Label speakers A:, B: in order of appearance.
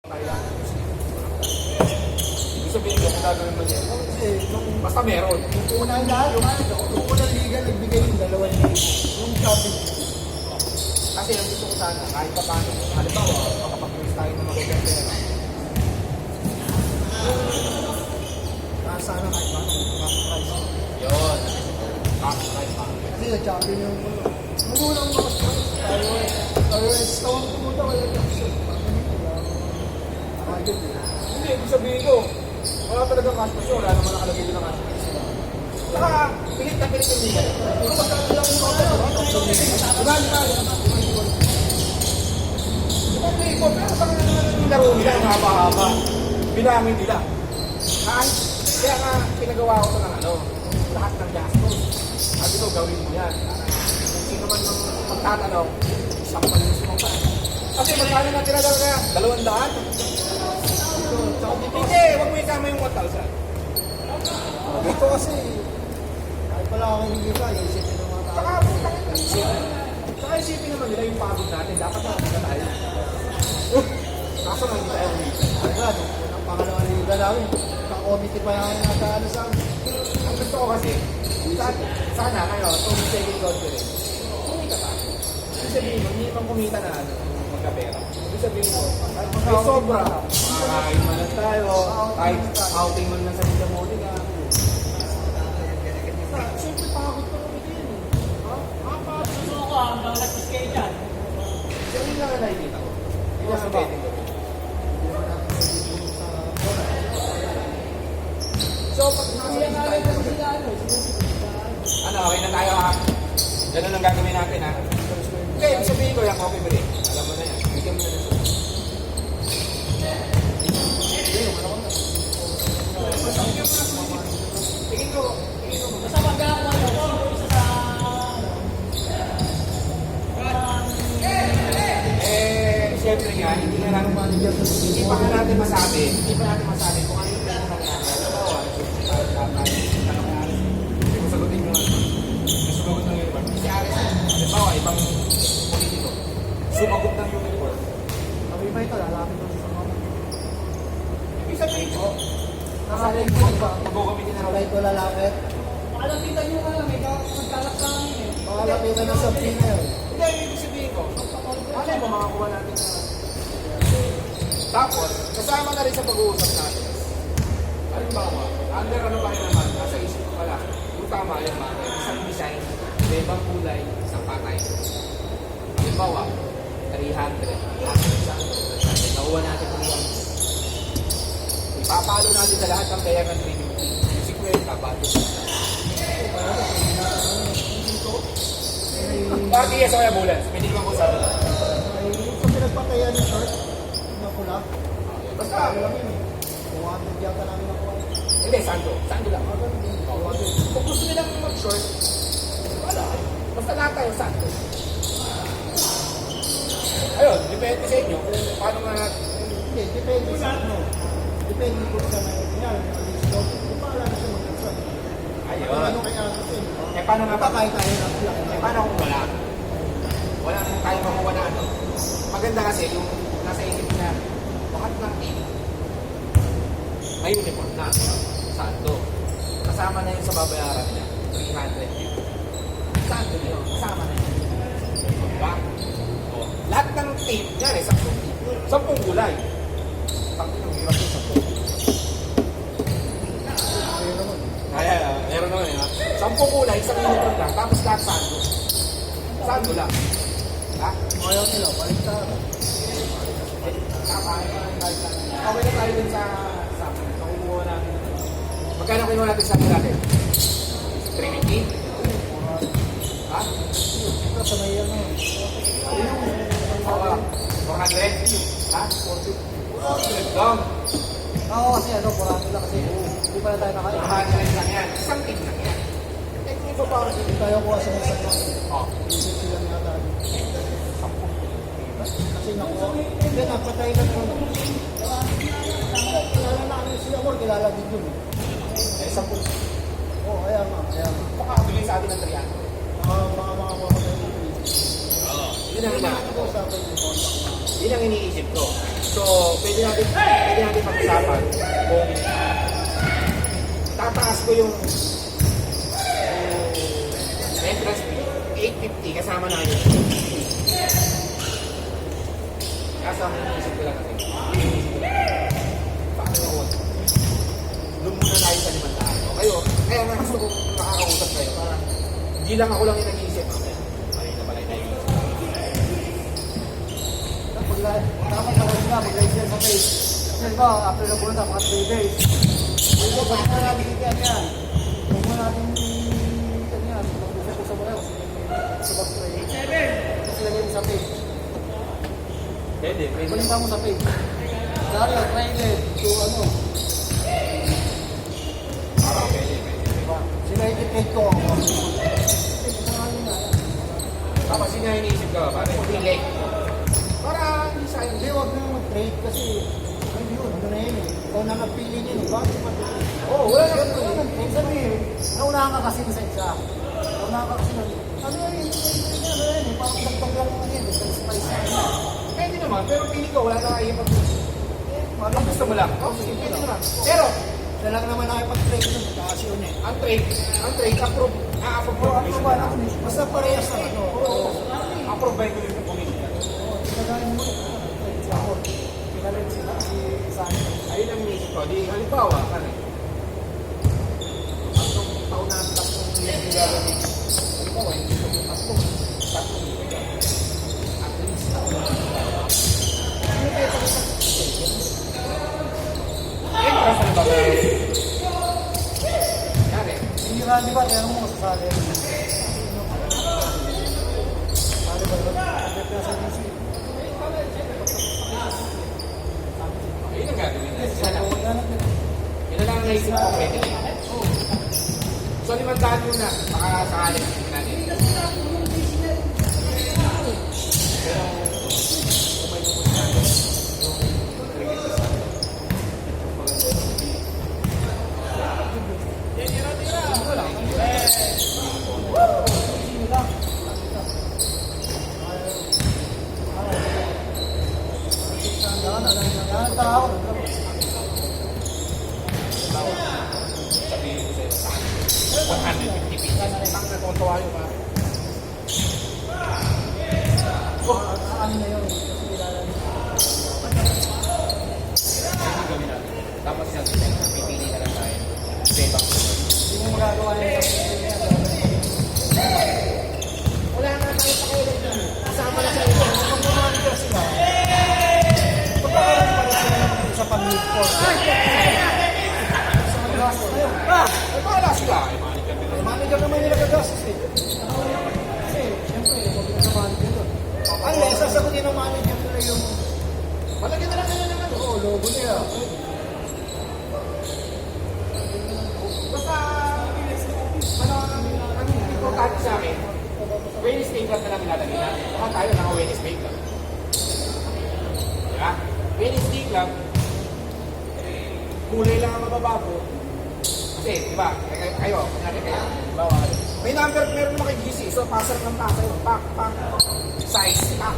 A: Ibig sabihin ko, kung gagawin mo yan.
B: Kasi
A: Basta meron.
B: yung unang lahat, yung unang liga nagbigay yung 2 liga. Yung championship.
A: Kasi ang gusto ko sana, kahit pa paano, halimbawa, makapag-raise tayo ng magaganda pera.
B: Sana kahit paano, makakapag.
A: Yun. Kahit pa.
B: Kasi na-champion yung unang mga sports. Tayo tawang pumunta, wala yung action.
A: Hindi, ibig sabihin ko, wala talagang cash position, wala naman nakalagay din ng cash position. Saka, pilit na pilit yung liga. Pero magkano lang yung mga pero sa kanila naman yung laro nila, yung haba-haba. Bilangin nila. Kaya nga, pinagawa ko ng lahat ng gastos. Sabi ko, gawin mo yan. Kung sino man ng magtatanong, isang palusin mo pa. Kasi magkano na tinadal kaya? 200? Hindi, huwag mo ikama yung 1,000.
B: Dito kasi, kahit pala ako hindi ka, isipin ng mga tao.
A: Saka isipin naman nila yung pagod natin. Dapat na tayo. Kaso nga hindi tayo ulit.
B: Agad, ang pangalawang liga namin. Ka-committee pa yan nasa sa amin.
A: Ang gusto ko kasi, sana kayo, itong second conference, kumita pa. Ibig sabihin mo, hindi pang kumita na magkapera. Ibig sabihin mo, may sobra. Makakain man lang tayo, kahit outing man lang sa Linda Monica. Siyempre pagod pa kami din.
C: Gusto ko hanggang lagpas kayo dyan.
A: Yan yung lang ang nakikita ko. Hindi ko sa betting ko. So, pag nakasabit tayo okay na tayo ha? Ganun ang gagawin natin ha? Okay, ibig sabihin ko yung coffee break. Alam mo na yan. Bigyan mo na ng tingin ko.
C: Basta magkakawa ko, isa sa...
A: Siyempre nga, hindi pa nga natin masabi kung ano yung nangyari. Hindi ko sagutin nyo. Sumagot ng uniform. Si Ares, halimbawa, ibang politiko. Sumagot ng uniform.
B: Sabi ba ito, lalapit ko sa mga.
A: Ibig sabihin ko,
B: Nakalit ko ba?
A: magkukamitin na raw.
B: Sabay ko lalapit.
C: Makalapitan nyo nga, may magkalak sa amin eh.
B: Makalapitan na sa pina yun.
A: Hindi, ibig sabihin ko, ano yung makakuha natin na... Tapos, kasama na rin sa pag-uusap natin. Halimbawa, under ano pa rin naman, nasa isip ko pala, yung tama yung mga isang design, may ibang kulay, isang patay. Halimbawa, 300. Nakuha natin 300. Ipapalo natin sa lahat ng player ng 350. 50, budget. Party yes o kaya bullets. Pwede ko sa ito.
B: Ay, sa pinagpatayan ng short, na pula.
A: Basta,
B: Ano lang yun eh. 200 yata namin nakuha.
A: hindi, sando. Sando lang. Kung gusto nilang mag-short, wala. Basta lahat tayo sando. Ayun, depende sa inyo kung paano nga
B: Hindi, depende sa ano. Depende po sa nangyayari. Kung paano na siya mag-answer. Ano kaya kasi?
A: Eh, paano nga ba?
B: Kahit tayo na pula.
A: Eh, paano kung wala? Wala nang tayo makuha na ano. Maganda kasi yung nasa isip na lahat ng team may uniform na. Sando. Kasama na yun sa babayaran niya. 300 yun. Sando na yun. Kasama na yun. Diba? O, lahat ng team, yan eh, 10 team. 10 gulay. Pangin ang hirap yung 10. Meron naman eh. 10 kulay, isang uniform lang. Tapos lahat sando. Sando lang. Ha?
B: Ayaw nila, balik sa
A: Okay na tayo dun sa akin. Nakukuha natin. Magkano kinuha natin sa akin natin? 350? Ha?
B: ito sa may ano.
A: Oo. 400? Ha? 400 lang.
B: Oo kasi ano, kurang nila kasi hindi pa na tayo nakain.
A: 400 lang yan. Isang team lang yan. Eh kung iba pa ako
B: Hindi tayo kuha sa mga sa
A: oh,
B: isip sila yata. Kasi nakuha. Hindi, napatay na ko. Kilala na kami sila mo, kilala din yun.
A: eh 10.
B: Oo, kaya nga.
A: Baka bigay sa atin ng 300.
B: Mga ko na yun.
A: Oo. Yun ang inaano ko.
B: Usapan yung contract.
A: Yun ang iniisip ko. So, pwede natin pag-usapan kung tataas ko yung entrance fee, 850 kasama na yun. Kaso ang iniisip ko lang kasi, paano ako? Doon muna tayo sa 500. O kayo, kaya nga gusto kong makakausap kayo para hindi lang ako lang yung nag-iisip. Mali na pala yung nag-iisip.
C: Dapat ako sila, mag-live yan sa page. Kasi ba, after na punta, mga 3 days. Hindi ba, bakit na natin ikan yan? Huwag mo natin ikan yan. Mag-usap-usap mo lang. Subag-spray. Kasi lagay mo sa page.
A: Pwede.
C: Balita mo sa page. Dario, traded to ano.
A: Pwede.
B: Sila i-depend ko ako.
A: Tapos yun nga iniisip ko, parang pili. Para hindi sa
B: Hindi, huwag na mag-trade kasi ay yun, ano na yun eh. Ikaw na nagpili niya eh. Bakit mag-trade?
A: Oo, wala na.
B: Ibig sabihin, naunahan ka kasi sa isa. Naunahan ka kasi na, ano yun, ano yun, parang dagdag lang naman yun, dagdag spice na yun.
A: Pwede naman, pero pili ko, wala na kayo pag... Ang gusto mo lang. Sige, pwede naman. Pero,
B: Talaga naman nakipag-trade nun, kasi yun eh.
A: ang trade, approve. A-approve ko.
B: Ano ba na kung basta parehas na ano.
A: Approve ba yung commission?
B: Pinagayin mo eh. Ako, pinalit sila si Sani.
A: Ayun ang iniisip ko. Di, halimbawa, ano eh. Tatlong taon na, tatlong gagawin. Halimbawa, hindi ko yung tatlong at least, entrance na ba? Yan eh.
B: Hindi nga, di ba, kaya mo sasali. Sali ba, pagkat na sa DC.
A: Ayun ang gagawin natin.
B: Sabi
A: Yun na lang ang naisip ko pwede. So, 500 muna. Baka sakali natin. Pero, kung may pupunta natin, yung cricket is sabihin ko sa'yo, 150 pieces. Ang natutuwa yun, ha?
B: ano na yun, kasi kilala niya.
A: Hindi gawin natin. Tapos yan, pipili na lang tayo. Bebang.
B: Hindi mo magagawa yun sa
A: Wala na tayo pakiulit dyan. Kasama na sa iyo.
B: Kung manager sila, pagkakaroon pa rin sila sa pag-lead for. Sa mag-gastos na yun.
A: Ay, bahala sila. Ay, manager din.
B: Manager naman nila gagastos eh. Kasi, siyempre, huwag na sa manager yun. Unless, sasagutin ng manager nila yung
A: Malagyan na lang nila ng ano.
B: logo nila.
A: Basta, ang importante sa akin, Wednesday club na lang nilalagay natin. Baka tayo naka-Wednesday club. Diba? Wednesday club, kulay lang ang mababago. Kasi, diba, kayo, kunyari kayo, bawa, may number, meron naman kay GC, so passer ng passer, pak, size, pak,